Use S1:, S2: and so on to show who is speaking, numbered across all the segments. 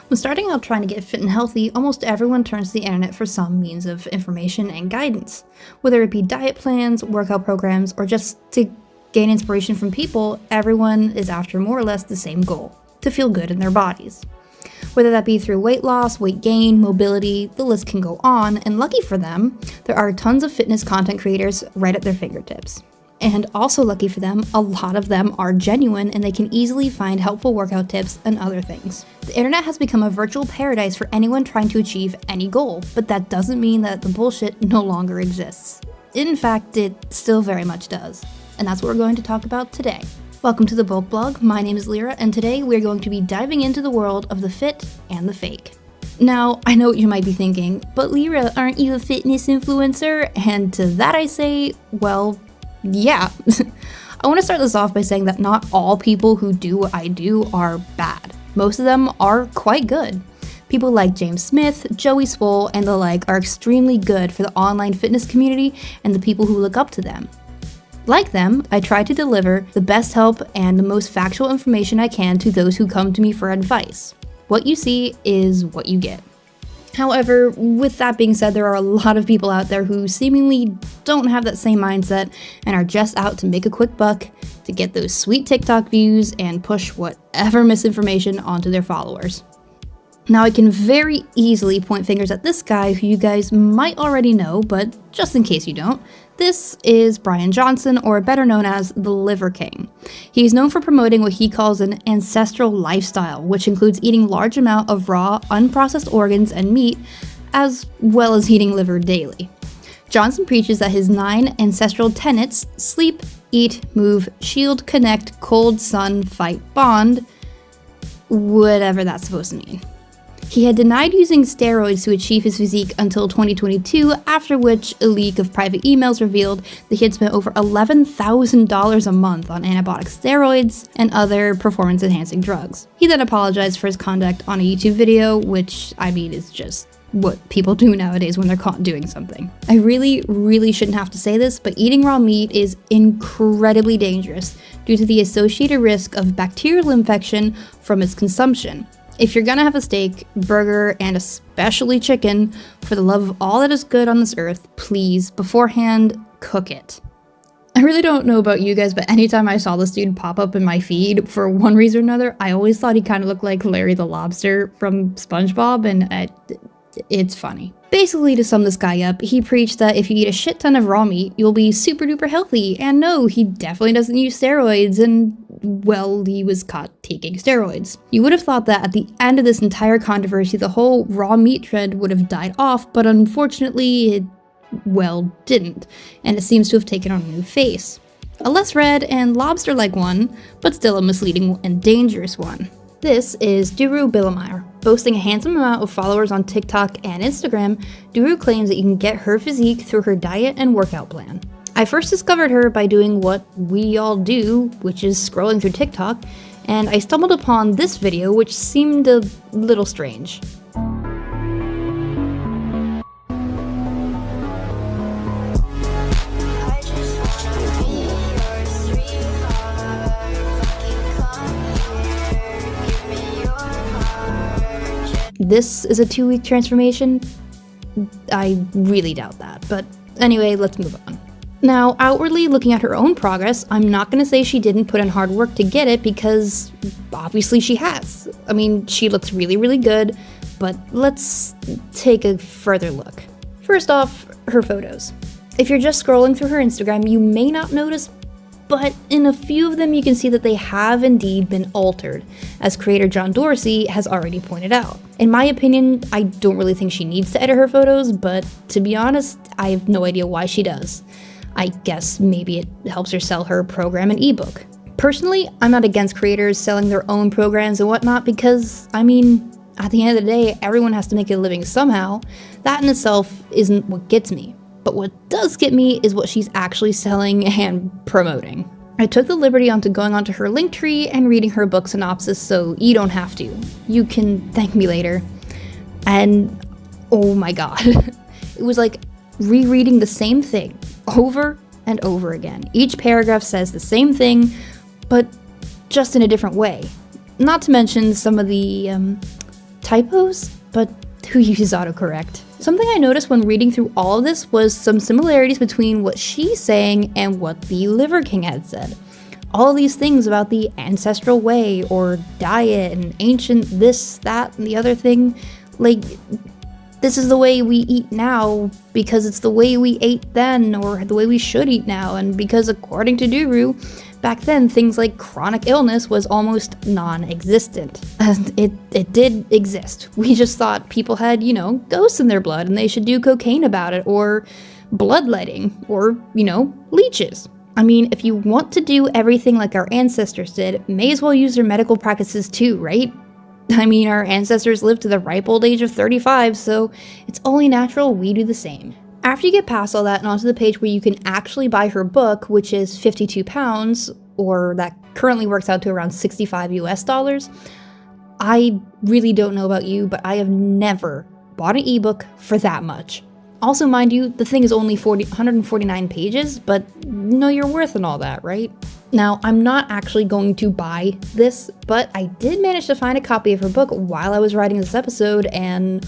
S1: When starting out trying to get fit and healthy, almost everyone turns to the internet for some means of information and guidance. Whether it be diet plans, workout programs, or just to gain inspiration from people, everyone is after more or less the same goal: to feel good in their bodies. Whether that be through weight loss, weight gain, mobility, the list can go on, and lucky for them, there are tons of fitness content creators right at their fingertips. And also lucky for them, a lot of them are genuine and they can easily find helpful workout tips and other things. The internet has become a virtual paradise for anyone trying to achieve any goal, but that doesn't mean that the bullshit no longer exists. In fact, it still very much does. And that's what we're going to talk about today. Welcome to the Bulk Blog, my name is Lyra, and today we're going to be diving into the world of the fit and the fake. Now, I know what you might be thinking, but Lyra, aren't you a fitness influencer? And to that I say, well, yeah. I want to start this off by saying that not all people who do what I do are bad. Most of them are quite good. People like James Smith, Joey Swole, and the like are extremely good for the online fitness community and the people who look up to them. Like them, I try to deliver the best help and the most factual information I can to those who come to me for advice. What you see is what you get. However, with that being said, there are a lot of people out there who seemingly don't have that same mindset and are just out to make a quick buck, to get those sweet TikTok views and push whatever misinformation onto their followers. Now, I can very easily point fingers at this guy who you guys might already know, but just in case you don't, this is Brian Johnson, or better known as the Liver King. He's known for promoting what he calls an ancestral lifestyle, which includes eating large amount of raw, unprocessed organs and meat, as well as eating liver daily. Johnson preaches that his 9 ancestral tenets, sleep, eat, move, shield, connect, cold, sun, fight, bond, whatever that's supposed to mean. He had denied using steroids to achieve his physique until 2022, after which a leak of private emails revealed that he had spent over $11,000 a month on anabolic steroids and other performance-enhancing drugs. He then apologized for his conduct on a YouTube video, which, I mean, is just what people do nowadays when they're caught doing something. I really shouldn't have to say this, but eating raw meat is incredibly dangerous due to the associated risk of bacterial infection from its consumption. If you're gonna have a steak, burger, and especially chicken, for the love of all that is good on this earth, please, beforehand, cook it. I really don't know about you guys, but anytime I saw this dude pop up in my feed, for one reason or another, I always thought he kind of looked like Larry the Lobster from SpongeBob, and it's funny. Basically, to sum this guy up, he preached that if you eat a shit ton of raw meat, you'll be super duper healthy, and no, he definitely doesn't use steroids, and well, he was caught taking steroids. You would have thought that at the end of this entire controversy, the whole raw meat trend would have died off, but unfortunately, it, well, didn't, and it seems to have taken on a new face. A less red and lobster-like one, but still a misleading and dangerous one. This is Duru Bilimlier. Boasting a handsome amount of followers on TikTok and Instagram, Duru claims that you can get her physique through her diet and workout plan. I first discovered her by doing what we all do, which is scrolling through TikTok, and I stumbled upon this video which seemed a little strange. This is a 2-week transformation? I really doubt that, but anyway, let's move on. Now, outwardly looking at her own progress, I'm not going to say she didn't put in hard work to get it, because obviously she has. I mean, she looks really good, but let's take a further look. First off, her photos. If you're just scrolling through her Instagram, you may not notice, but in a few of them you can see that they have indeed been altered, as creator John Dorsey has already pointed out. In my opinion, I don't really think she needs to edit her photos, but to be honest, I have no idea why she does. I guess maybe it helps her sell her program and ebook. Personally, I'm not against creators selling their own programs and whatnot because, I mean, at the end of the day, everyone has to make a living somehow. That in itself isn't what gets me. But what does get me is what she's actually selling and promoting. I took the liberty onto going onto her Linktree and reading her book synopsis, so you don't have to. You can thank me later. And oh my god. It was like rereading the same thing over and over again. Each paragraph says the same thing, but just in a different way. Not to mention some of the typos, but who uses autocorrect? Something I noticed when reading through all of this was some similarities between what she's saying and what the Liver King had said. All these things about the ancestral way or diet and ancient this, that, and the other thing, like, this is the way we eat now because it's the way we ate then, or the way we should eat now, and because according to Duru, back then things like chronic illness was almost non-existent. It did exist. We just thought people had, ghosts in their blood and they should do cocaine about it, or bloodletting, or, leeches. I mean, if you want to do everything like our ancestors did, may as well use their medical practices too, right? I mean, our ancestors lived to the ripe old age of 35, so it's only natural we do the same. After you get past all that and onto the page where you can actually buy her book, which is £52, or that currently works out to around $65 US, I really don't know about you, but I have never bought an ebook for that much. Also, mind you, the thing is only 149 pages, but know your worth and all that, right? Now, I'm not actually going to buy this, but I did manage to find a copy of her book while I was writing this episode, and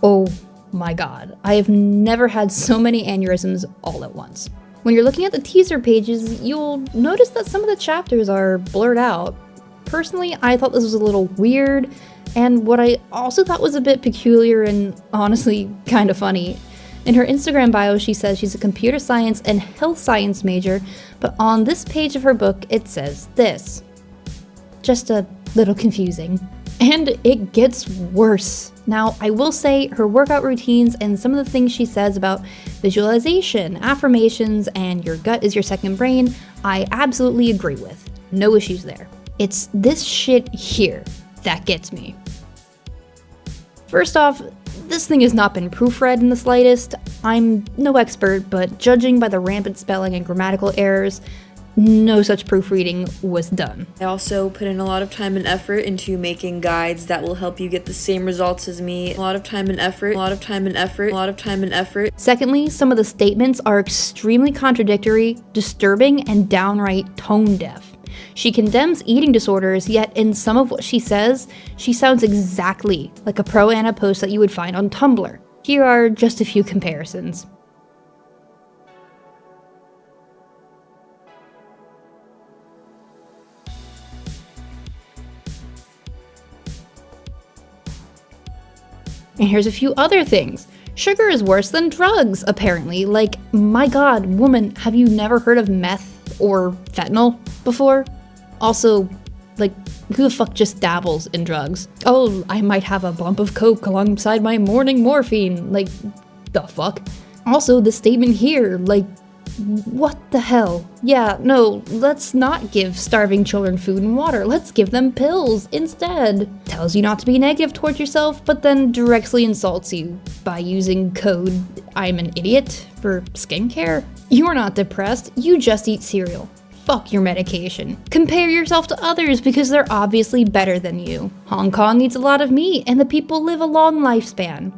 S1: oh my god, I have never had so many aneurysms all at once. When you're looking at the teaser pages, you'll notice that some of the chapters are blurred out. Personally, I thought this was a little weird, and what I also thought was a bit peculiar and honestly kind of funny. In her Instagram bio, she says she's a computer science and health science major, but on this page of her book, it says this. Just a little confusing. And it gets worse. Now, I will say her workout routines and some of the things she says about visualization, affirmations, and your gut is your second brain, I absolutely agree with. No issues there. It's this shit here that gets me. First off, this thing has not been proofread in the slightest. I'm no expert, but judging by the rampant spelling and grammatical errors, no such proofreading was done.
S2: I also put in a lot of time and effort into making guides that will help you get the same results as me. A lot of time and effort, a lot of time and effort, a lot of time and effort.
S1: Secondly, some of the statements are extremely contradictory, disturbing, and downright tone deaf. She condemns eating disorders, yet in some of what she says, she sounds exactly like a pro-Anna post that you would find on Tumblr. Here are just a few comparisons. And here's a few other things. Sugar is worse than drugs, apparently. Like, my god, woman, have you never heard of meth or fentanyl before? Also, like, who the fuck just dabbles in drugs? Oh, I might have a bump of coke alongside my morning morphine. Like, the fuck? Also, the statement here, like, what the hell? Yeah, no, let's not give starving children food and water. Let's give them pills instead. Tells you not to be negative towards yourself, but then directly insults you by using code I'm an idiot for skincare. You're not depressed, you just eat cereal. Fuck your medication. Compare yourself to others because they're obviously better than you. Hong Kong eats a lot of meat and the people live a long lifespan.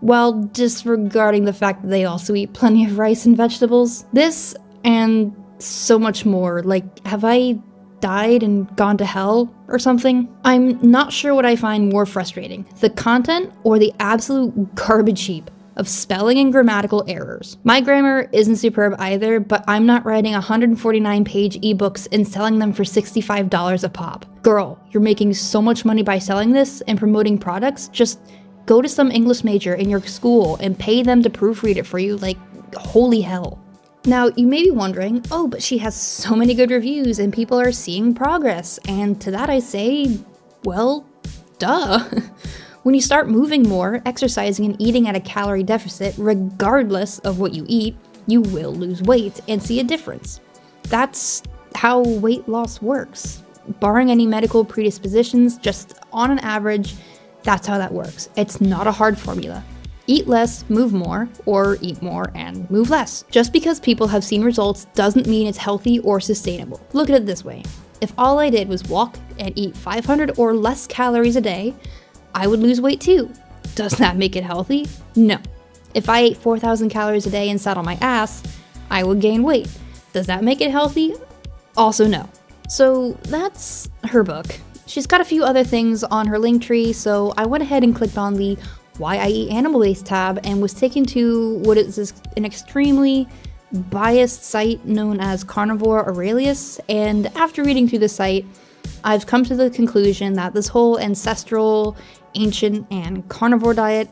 S1: While disregarding the fact that they also eat plenty of rice and vegetables. This and so much more. Like, have I died and gone to hell or something? I'm not sure what I find more frustrating, the content or the absolute garbage heap of spelling and grammatical errors. My grammar isn't superb either, but I'm not writing 149-page ebooks and selling them for $65 a pop. Girl, you're making so much money by selling this and promoting products, just go to some English major in your school and pay them to proofread it for you, like, holy hell. Now, you may be wondering, oh, but she has so many good reviews and people are seeing progress, and to that I say, well, duh. When you start moving more, exercising, and eating at a calorie deficit, regardless of what you eat, you will lose weight and see a difference. That's how weight loss works. Barring any medical predispositions, just on an average, that's how that works. It's not a hard formula. Eat less, move more, or eat more and move less. Just because people have seen results doesn't mean it's healthy or sustainable. Look at it this way. If all I did was walk and eat 500 or less calories a day, I would lose weight too. Does that make it healthy? No. If I ate 4,000 calories a day and sat on my ass, I would gain weight. Does that make it healthy? Also no. So that's her book. She's got a few other things on her link tree, so I went ahead and clicked on the Why I Eat Animal-Based tab and was taken to what is an extremely biased site known as Carnivore Aurelius, and after reading through the site, I've come to the conclusion that this whole ancestral, ancient, and carnivore diet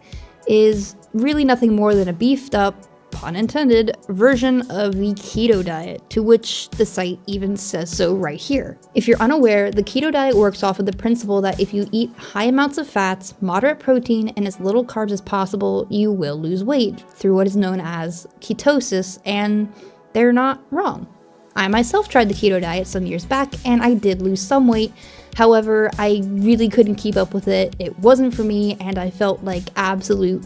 S1: is really nothing more than a beefed up, pun intended, version of the keto diet, to which the site even says so right here. If you're unaware, the keto diet works off of the principle that if you eat high amounts of fats, moderate protein, and as little carbs as possible, you will lose weight through what is known as ketosis, and they're not wrong. I myself tried the keto diet some years back, and I did lose some weight. However, I really couldn't keep up with it. It wasn't for me, and I felt like absolute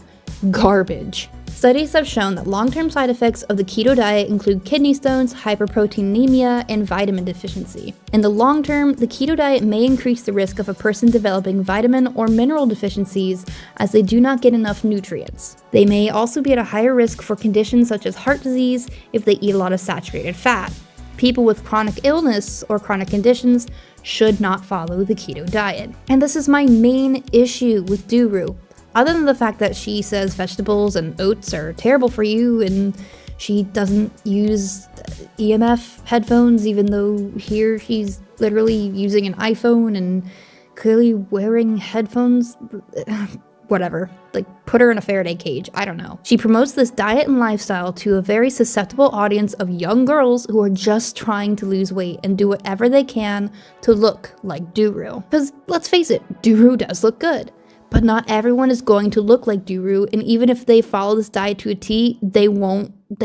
S1: garbage. Studies have shown that long-term side effects of the keto diet include kidney stones, hyperproteinemia, and vitamin deficiency. In the long term, the keto diet may increase the risk of a person developing vitamin or mineral deficiencies as they do not get enough nutrients. They may also be at a higher risk for conditions such as heart disease if they eat a lot of saturated fat. People with chronic illness or chronic conditions should not follow the keto diet. And this is my main issue with Duru. Other than the fact that she says vegetables and oats are terrible for you, and she doesn't use EMF headphones, even though here she's literally using an iPhone and clearly wearing headphones. Whatever. Like, put her in a Faraday cage. I don't know. She promotes this diet and lifestyle to a very susceptible audience of young girls who are just trying to lose weight and do whatever they can to look like Duru. Because, let's face it, Duru does look good. But not everyone is going to look like Duru, and even if they follow this diet to a T, they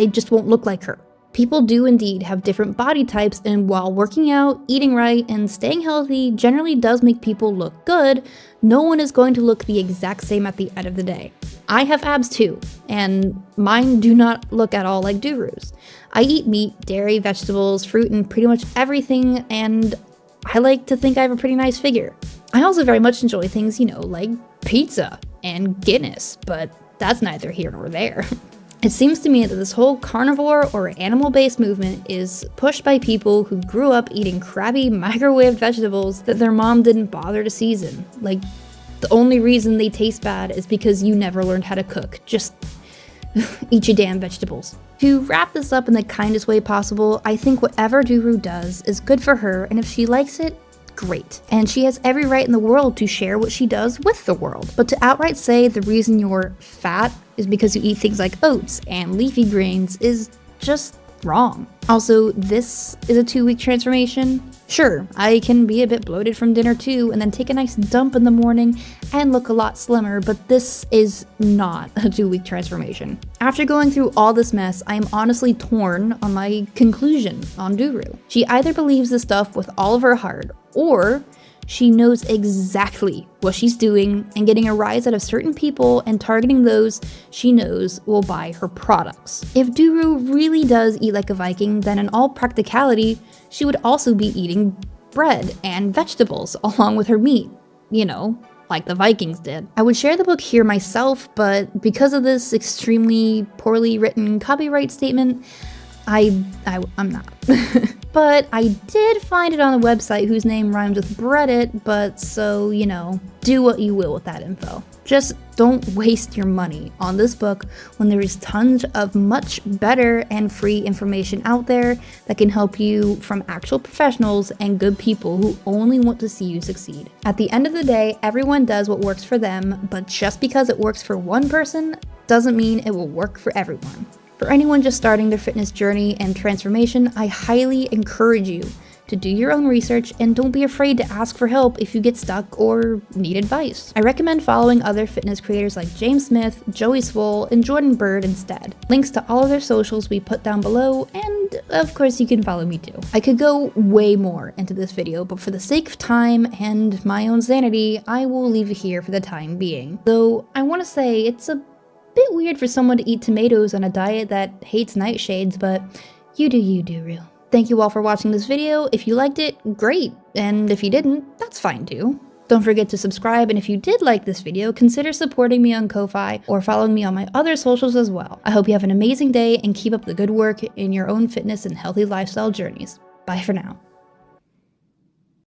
S1: just won't look like her. People do indeed have different body types, and while working out, eating right, and staying healthy generally does make people look good, no one is going to look the exact same at the end of the day. I have abs too, and mine do not look at all like Duru's. I eat meat, dairy, vegetables, fruit, and pretty much everything, and I like to think I have a pretty nice figure. I also very much enjoy things, like pizza and Guinness, but that's neither here nor there. It seems to me that this whole carnivore or animal-based movement is pushed by people who grew up eating crappy microwaved vegetables that their mom didn't bother to season. Like, the only reason they taste bad is because you never learned how to cook. Just eat your damn vegetables. To wrap this up in the kindest way possible, I think whatever Duru does is good for her, and if she likes it, great. And she has every right in the world to share what she does with the world. But to outright say the reason you're fat is because you eat things like oats and leafy greens is just wrong. Also, this is a 2-week transformation. Sure, I can be a bit bloated from dinner too, and then take a nice dump in the morning and look a lot slimmer, but this is not a 2-week transformation. After going through all this mess, I am honestly torn on my conclusion on Duru. She either believes this stuff with all of her heart, or she knows exactly what she's doing and getting a rise out of certain people and targeting those she knows will buy her products. If Duru really does eat like a Viking, then in all practicality, she would also be eating bread and vegetables along with her meat, like the Vikings did. I would share the book here myself, but because of this extremely poorly written copyright statement, I'm not. But I did find it on a website whose name rhymes with Reddit, but so, do what you will with that info. Just don't waste your money on this book when there is tons of much better and free information out there that can help you from actual professionals and good people who only want to see you succeed. At the end of the day, everyone does what works for them, but just because it works for one person doesn't mean it will work for everyone. For anyone just starting their fitness journey and transformation, I highly encourage you to do your own research and don't be afraid to ask for help if you get stuck or need advice. I recommend following other fitness creators like James Smith, Joey Swole, and Jordan Byrd instead. Links to all of their socials we put down below, and of course you can follow me too. I could go way more into this video, but for the sake of time and my own sanity, I will leave it here for the time being. Though I want to say it's a bit weird for someone to eat tomatoes on a diet that hates nightshades, but you do you, Duru. Thank you all for watching this video. If you liked it, great. And if you didn't, that's fine too. Don't forget to subscribe, and if you did like this video, consider supporting me on Ko-Fi or following me on my other socials as well. I hope you have an amazing day and keep up the good work in your own fitness and healthy lifestyle journeys. Bye for now.